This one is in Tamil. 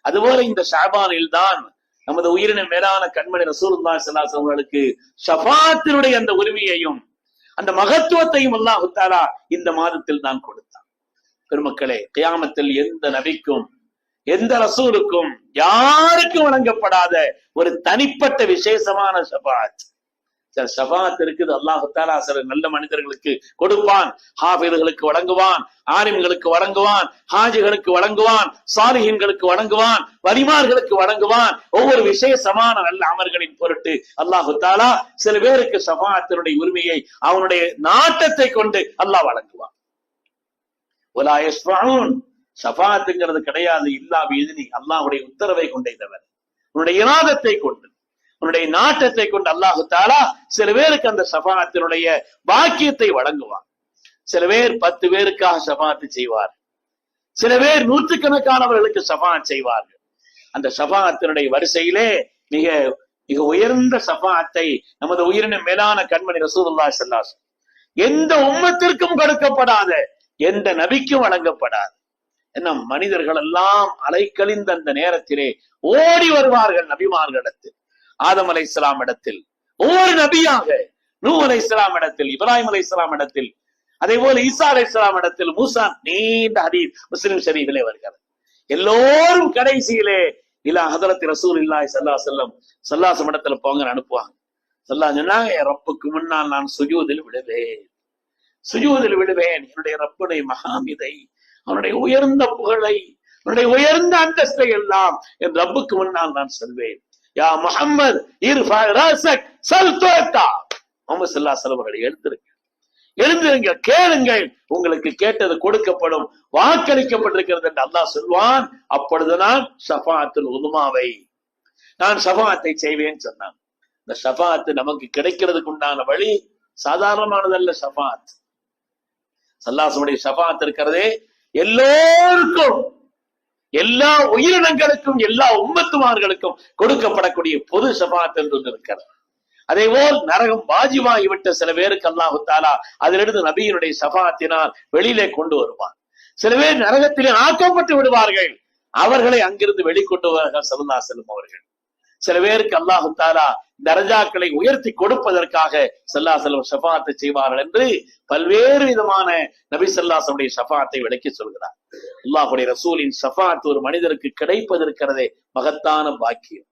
அதுபோல இந்த ஷாபானில் தான் நமது உயிரின மேலான கண்மணி ரசூலுல்லாஹி ஸல்லல்லாஹு அலைஹி வஸல்லம் அவர்களுக்கு ஷஃபாத்தினுடைய அந்த உரிமையையும் அந்த மகத்துவத்தையும் அல்லாஹ் தஆலா இந்த மாதத்தில் தான் கொடுத்தான். பெருமக்களே, கியாமத்தில் எந்த நபிக்கும் எந்த ரசூலுக்கும் யாருக்கும் வழங்கப்படாத ஒரு தனிப்பட்ட விசேஷமான ஷஃபாத். சில ஷஃபாத் இருக்குது, அல்லாஹ் தஆலா சில நல்ல மனிதர்களுக்கு கொடுப்பான், ஹாஃபிதுகளுக்கு வழங்குவான், ஆலிம்களுக்கு வழங்குவான், ஹாஜிகளுக்கு வழங்குவான், சாலிஹீன்களுக்கு வழங்குவான், வலிமார்களுக்கு வழங்குவான். ஒவ்வொரு விசேஷமான நல்ல அமர்களின் பொருட்டு அல்லாஹ் தஆலா சில பேருக்கு ஷஃபாத்தினுடைய உரிமையை அவனுடைய நாட்டத்தை கொண்டு அல்லாஹ் வழங்குவான். வலா யஸ்ஃபஊன், ஷஃபாத்துங்கிறது கிடையாது இல்லா பிஇذنி, அல்லாஹ்வுடைய உத்தரவை கொண்டே தவிர, உன்னுடைய இராதத்தை கொண்டு, உன்னுடைய நாட்டத்தை கொண்டு அல்லாஹ் தஆலா சில பேருக்கு அந்த ஷஃபாத்தினுடைய பாக்கியத்தை வழங்குவான். சில பேர் 10 பேருக்காக ஷஃபாத் செய்வார், சில பேர் நூற்றுக்கணக்கானவர்களுக்கு ஷஃபாத் செய்வார்கள். அந்த ஷஃபாத்தினுடைய வரிசையிலே மிக மிக உயர்ந்த ஷஃபாத்தை நமது உயிரின மேலான கண்மணி ரசூலுல்லாஹி ஸல்லல்லாஹு அலைஹி வஸல்லம் எந்த உம்மத்திற்கும் கொடுக்கப்படாத, எந்த நபிக்கும் வழங்கப்படாது. என்ன, மனிதர்கள் எல்லாம் அலைக்கழிந்த அந்த நேரத்திலே ஓடி வருவார்கள் நபிமார்களிடத்தில். ஆதம் அலைஹிஸ்ஸலாம் இடத்தில் ஒவ்வொரு நபியாக, நூஹ் அலைஹிஸ்ஸலாம் இடத்தில், இப்ராஹிம் அலைஹிஸ்ஸலாம் இடத்தில், அதே போல ஈசா அலைஹிஸ்ஸலாம் இடத்தில், மூசா, நீண்ட ஹதீஸ் முஸ்லிம் ஷரீஃபிலே வருகிறது. எல்லோரும் கடைசியிலே இலா ஹதரத் ரசூலுல்லாஹி ஸல்லல்லாஹு அலைஹி வஸல்லம் இடத்துல போங்க அனுப்புவாங்க. ஸல்லல்லாஹு சொன்னாங்க, என் ரப்புக்கு முன்னால் நான் சுஜூதில் விடுவேன், சுஜூதில் விடுவேன். என்னுடைய ரப்புடைய மகாமிதை, அவனுடைய உயர்ந்த புகழை, அவனுடைய உயர்ந்த அந்தஸ்தை எல்லாம் என் ரப்புக்கு முன்னால் நான் சொல்வேன். யா முஹம்மது இர்ஃபா ரஸக் சல் துஅத்தா, முஹம்மது ஸல்லல்லாஹு அலைஹி வஸல்லம் அவர்களை எழுந்திருங்க, கேளுங்கள், உங்களுக்கு கேட்டது கொடுக்கப்படும், வாக்களிக்கப்பட்டிருக்கிறது என்று அல்லாஹ் சொல்வான். அப்பொழுது நான் ஷஃபாத்துல் உதுமாவை, நான் ஷஃபாத்தை செய்வேன் சொன்னான். இந்த ஷஃபாத் நமக்கு கிடைக்கிறதுக்கு உண்டான வழி சாதாரணமானதல்ல. ஷஃபாத், ஸல்லல்லாஹு ஷஃபாத் இருக்கிறதே எல்லோருக்கும், எல்லா உயிரினங்களுக்கும், எல்லா உம்மத்துமார்களுக்கும் கொடுக்கப்படக்கூடிய பொது ஷஃபாத் என்று இருக்கிறது. அதே போல் நரகம் வாஜிபாகி விட்ட சில பேருக்கு அல்லாஹ் தஆலா அதிலிருந்து நபியினுடைய ஷஃபாத்தினால் வெளியிலே கொண்டு வருவான். சில பேர் நரகத்திலே ஆக்கப்பட்டு விடுவார்கள், அவர்களை அங்கிருந்து வெளிக்கொண்டு வருவார்கள் ஸல்லல்லாஹு அலைஹி வஸல்லம் அவர்கள். சில பேருக்கு அல்லாஹ் தஆலா தரஜாக்களை உயர்த்தி கொடுப்பதற்காக ஸல்லல்லாஹு அலைஹி வஸல்லம் ஷஃபாத்தை செய்வார்கள் என்று பல்வேறு விதமான நபி ஸல்லல்லாஹு அலைஹி வஸல்லம் ஷஃபாத்தை விளக்கி சொல்கிறார். அல்லாஹ்வுடைய ரசூலின் ஷஃபாத் ஒரு மனிதருக்கு கிடைப்பது இருக்கிறதே மகத்தான பாக்கியம்.